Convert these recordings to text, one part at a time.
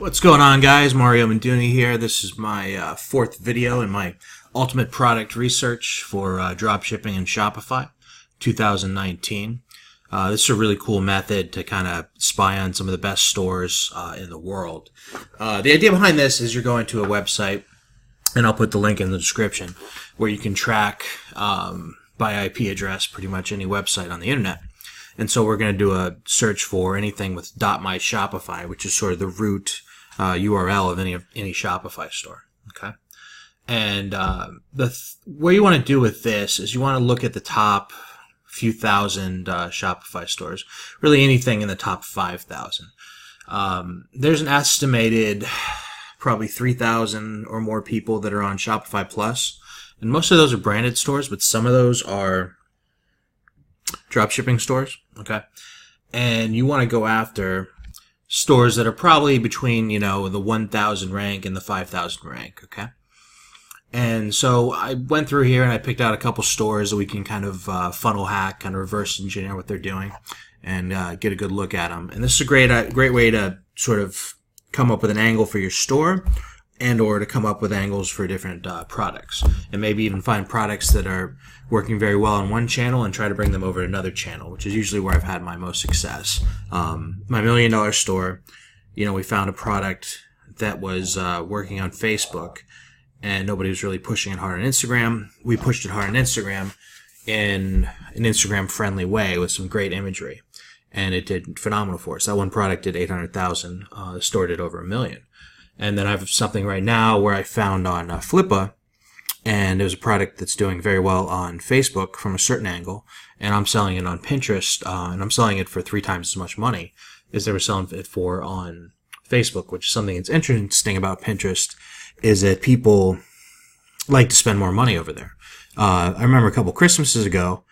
What's going on, guys? Mario Manduni here. This is my fourth video in my ultimate product research for dropshipping and Shopify 2019. This is a really cool method to kind of spy on some of the best stores in the world. The idea behind this is you're going to a website, and I'll put the link in the description, where you can track by IP address pretty much any website on the internet. And so we're going to do a search for anything with .myshopify, which is sort of the root URL of any Shopify store. Okay, and what you want to do with this is you want to look at the top few thousand Shopify stores, really anything in the top 5,000. There's an estimated probably 3,000 or more people that are on Shopify Plus, and most of those are branded stores, but some of those are dropshipping stores. Okay, and you want to go after stores that are probably between, the 1,000 rank and the 5,000 rank. Okay, and so I went through here and I picked out a couple stores that we can kind of funnel hack, kind of reverse engineer what they're doing, and get a good look at them. And this is a great way to sort of come up with an angle for your store, and or to come up with angles for different products, and maybe even find products that are working very well on one channel and try to bring them over to another channel, which is usually where I've had my most success. My $1 million store, we found a product that was working on Facebook, and nobody was really pushing it hard on Instagram. We pushed it hard on Instagram in an Instagram-friendly way with some great imagery, and it did phenomenal for us. That one product did 800,000. The store did over $1 million. And then I have something right now where I found on Flippa, and there's a product that's doing very well on Facebook from a certain angle, and I'm selling it on Pinterest, and I'm selling it for 3 times as much money as they were selling it for on Facebook, which is something that's interesting about Pinterest, is that people like to spend more money over there. I remember a couple Christmases ago,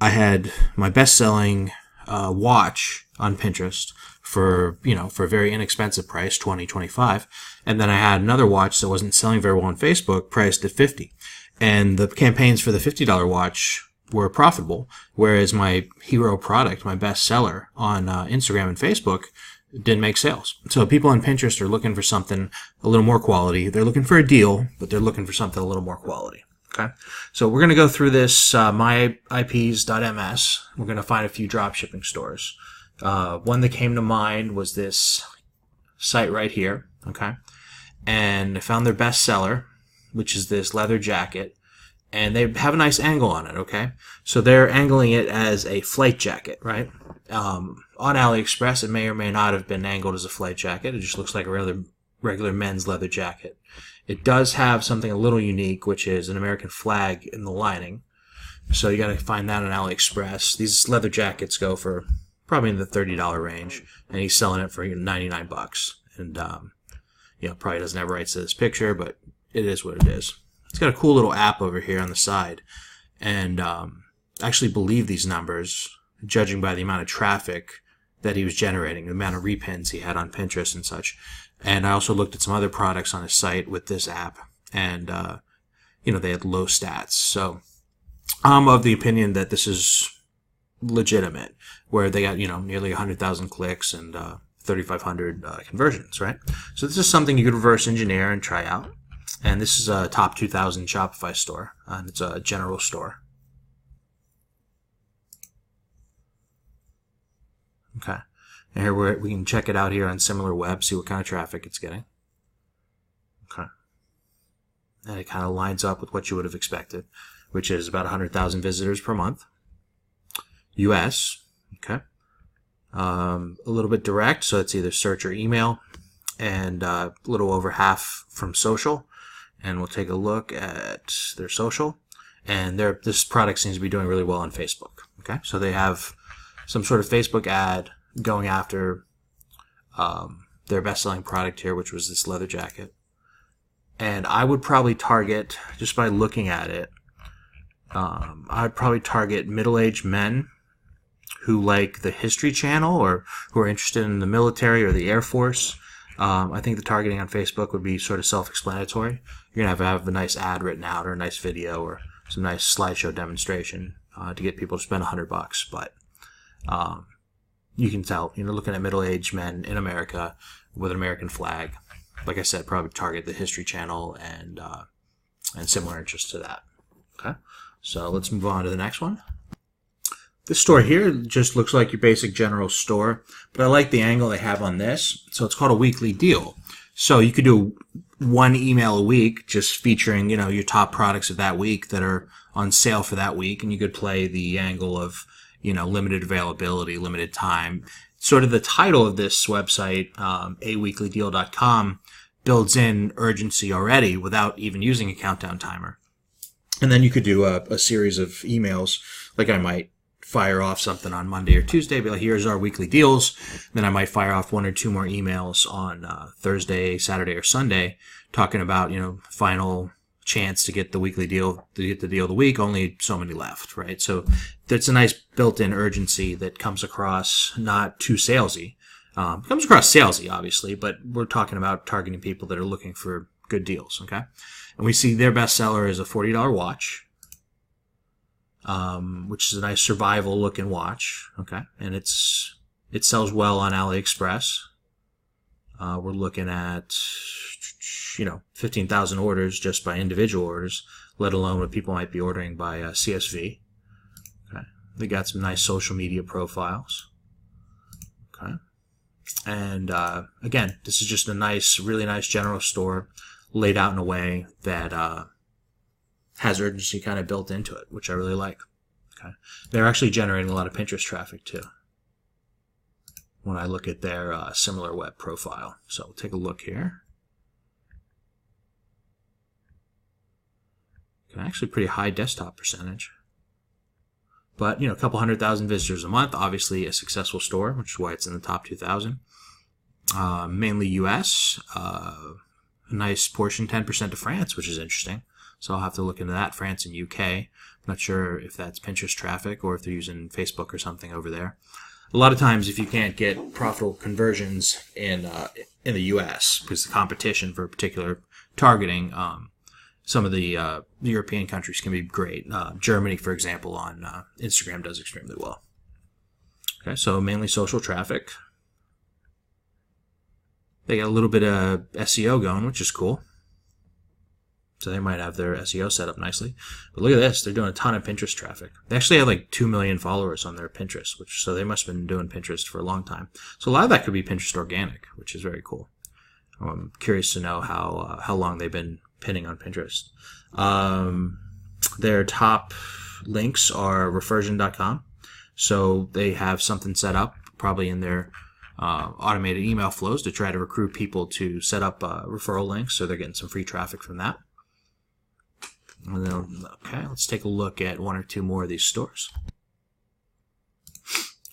I had my best-selling watch on Pinterest for a very inexpensive price, $20, $25, and then I had another watch that wasn't selling very well on Facebook, priced at $50, and the campaigns for the $50 watch were profitable, whereas my hero product, my best seller on Instagram and Facebook, didn't make sales. So people on Pinterest are looking for something a little more quality. They're looking for a deal, but they're looking for something a little more quality. Okay, so we're going to go through this myips.ms. We're going to find a few dropshipping stores. One that came to mind was this site right here. Okay, and I found their best seller, which is this leather jacket, and they have a nice angle on it. Okay, so they're angling it as a flight jacket, right? On AliExpress, it may or may not have been angled as a flight jacket. It just looks like a regular men's leather jacket. It does have something a little unique, which is an American flag in the lining. So you got to find that on AliExpress. These leather jackets go for probably in the $30 range, and he's selling it for $99. And probably doesn't have rights to this picture, but it is what it is. It's got a cool little app over here on the side, and I actually believe these numbers, judging by the amount of traffic that he was generating, the amount of repins he had on Pinterest and such. And I also looked at some other products on his site with this app, and they had low stats. So I'm of the opinion that this is legitimate, where they got nearly 100,000 clicks and 3,500 conversions, right? So this is something you could reverse engineer and try out. And this is a top 2,000 Shopify store, and it's a general store. Okay, and here we can check it out here on SimilarWeb, see what kind of traffic it's getting. Okay, and it kind of lines up with what you would have expected, which is about 100,000 visitors per month. US, okay, a little bit direct, so it's either search or email, and a little over half from social. And we'll take a look at their social, and this product seems to be doing really well on Facebook. Okay, so they have some sort of Facebook ad going after their best-selling product here, which was this leather jacket. And I would probably target, just by looking at it, I'd probably target middle-aged men who like the History Channel or who are interested in the military or the Air Force. I think the targeting on Facebook would be sort of self-explanatory. You're going to have a nice ad written out, or a nice video, or some nice slideshow demonstration to get people to spend $100. But you can tell, looking at middle-aged men in America with an American flag. Like I said, probably target the History Channel and similar interests to that. Okay, so let's move on to the next one. This store here just looks like your basic general store, but I like the angle they have on this. So it's called a weekly deal. So you could do one email a week just featuring, your top products of that week that are on sale for that week, and you could play the angle of, limited availability, limited time. Sort of the title of this website, aweeklydeal.com, builds in urgency already without even using a countdown timer. And then you could do a series of emails, like I might fire off something on Monday or Tuesday, be like, here's our weekly deals. Then I might fire off one or two more emails on Thursday, Saturday, or Sunday, talking about, final chance to get the weekly deal, to get the deal of the week, only so many left, right? So that's a nice built-in urgency that comes across not too salesy. Comes across salesy, obviously, but we're talking about targeting people that are looking for good deals, okay? And we see their bestseller is a $40 watch, which is a nice survival-looking watch, okay? And it sells well on AliExpress. We're looking at, 15,000 orders just by individual orders, let alone what people might be ordering by CSV. Okay, they got some nice social media profiles. Okay, and again, this is just a nice, really nice general store laid out in a way that has urgency kind of built into it, which I really like. Okay, they're actually generating a lot of Pinterest traffic too when I look at their similar web profile. So we'll take a look here. Okay, actually pretty high desktop percentage. But, a couple 100,000 visitors a month, obviously a successful store, which is why it's in the top 2,000. Mainly US, a nice portion, 10% to France, which is interesting. So I'll have to look into that, France and UK. I'm not sure if that's Pinterest traffic or if they're using Facebook or something over there. A lot of times, if you can't get profitable conversions in the US, because the competition for a particular targeting, some of the European countries can be great. Germany, for example, on Instagram does extremely well. Okay, so mainly social traffic. They got a little bit of SEO going, which is cool. So they might have their SEO set up nicely. But look at this. They're doing a ton of Pinterest traffic. They actually have like 2 million followers on their Pinterest, so they must have been doing Pinterest for a long time. So a lot of that could be Pinterest organic, which is very cool. I'm curious to know how long they've been pinning on Pinterest. Their top links are refersion.com. So they have something set up probably in their automated email flows to try to recruit people to set up referral links, so they're getting some free traffic from that. And then, okay, let's take a look at one or two more of these stores.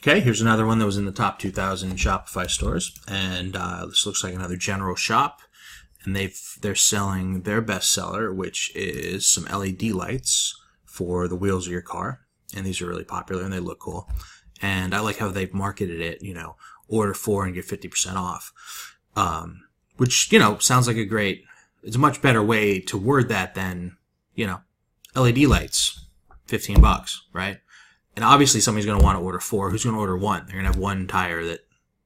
Okay, here's another one that was in the top 2,000 Shopify stores, and this looks like another general shop, and they're selling their bestseller, which is some LED lights for the wheels of your car, and these are really popular and they look cool. And I like how they've marketed it, order 4 and get 50% off, which, sounds like it's a much better way to word that than, LED lights, $15, right? And obviously somebody's going to want to order 4. Who's going to order 1? They're going to have one tire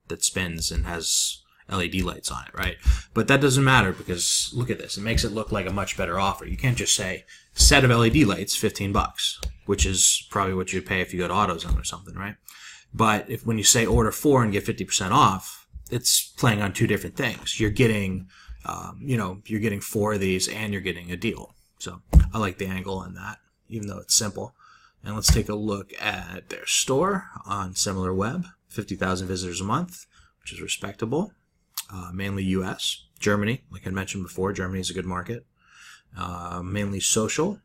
that spins and has LED lights on it, right? But that doesn't matter, because look at this. It makes it look like a much better offer. You can't just say set of LED lights, $15, which is probably what you'd pay if you go to AutoZone or something, right? But when you say order 4 and get 50% off, it's playing on two different things. You're getting, you're getting 4 of these and you're getting a deal. So I like the angle on that, even though it's simple. And let's take a look at their store on SimilarWeb. 50,000 visitors a month, which is respectable. Mainly US. Germany, like I mentioned before, Germany is a good market. Mainly social.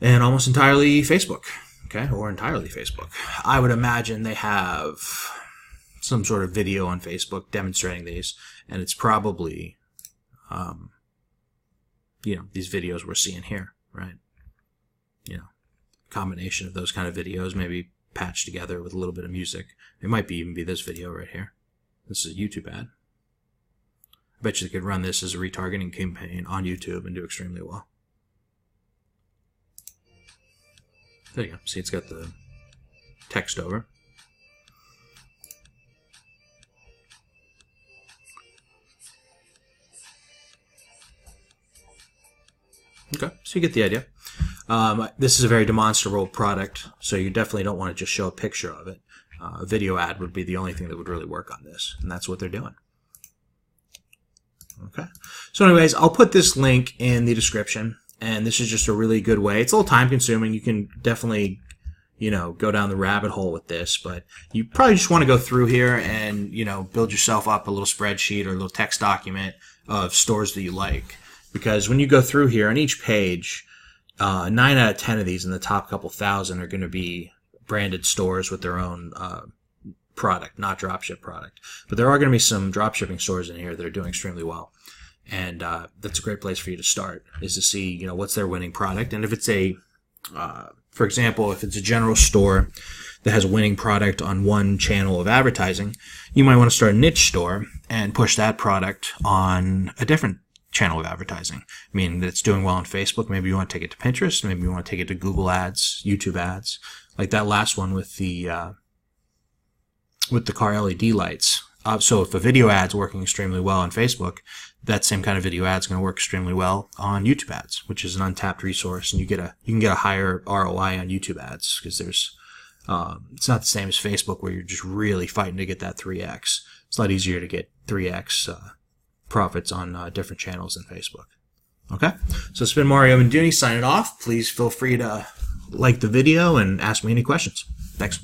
And almost entirely Facebook. Okay, or entirely Facebook. I would imagine they have some sort of video on Facebook demonstrating these, and it's probably, these videos we're seeing here, right? Combination of those kind of videos, maybe patched together with a little bit of music. It might even be this video right here. This is a YouTube ad. I bet you they could run this as a retargeting campaign on YouTube and do extremely well. There you go. See, it's got the text over. Okay, so you get the idea. This is a very demonstrable product, so you definitely don't want to just show a picture of it. A video ad would be the only thing that would really work on this, and that's what they're doing. Okay, so anyways, I'll put this link in the description, and this is just a really good way. It's a little time consuming. You can definitely, go down the rabbit hole with this, but you probably just want to go through here and, build yourself up a little spreadsheet or a little text document of stores that you like. Because when you go through here on each page, 9 out of 10 of these in the top couple thousand are going to be branded stores with their own product, not dropship product. But there are going to be some dropshipping stores in here that are doing extremely well. And that's a great place for you to start, is to see, what's their winning product. And if it's for example, if it's a general store that has a winning product on one channel of advertising, you might want to start a niche store and push that product on a different channel of advertising. Meaning that it's doing well on Facebook. Maybe you want to take it to Pinterest. Maybe you want to take it to Google ads, YouTube ads, like that last one with the car LED lights. So if a video ad's working extremely well on Facebook, that same kind of video ad is going to work extremely well on YouTube ads, which is an untapped resource, and you can get a higher ROI on YouTube ads because there's it's not the same as Facebook where you're just really fighting to get that 3x. It's a lot easier to get 3x profits on different channels than Facebook. Okay, so it's been Mario and Dooney signing off. Please feel free to like the video and ask me any questions. Thanks.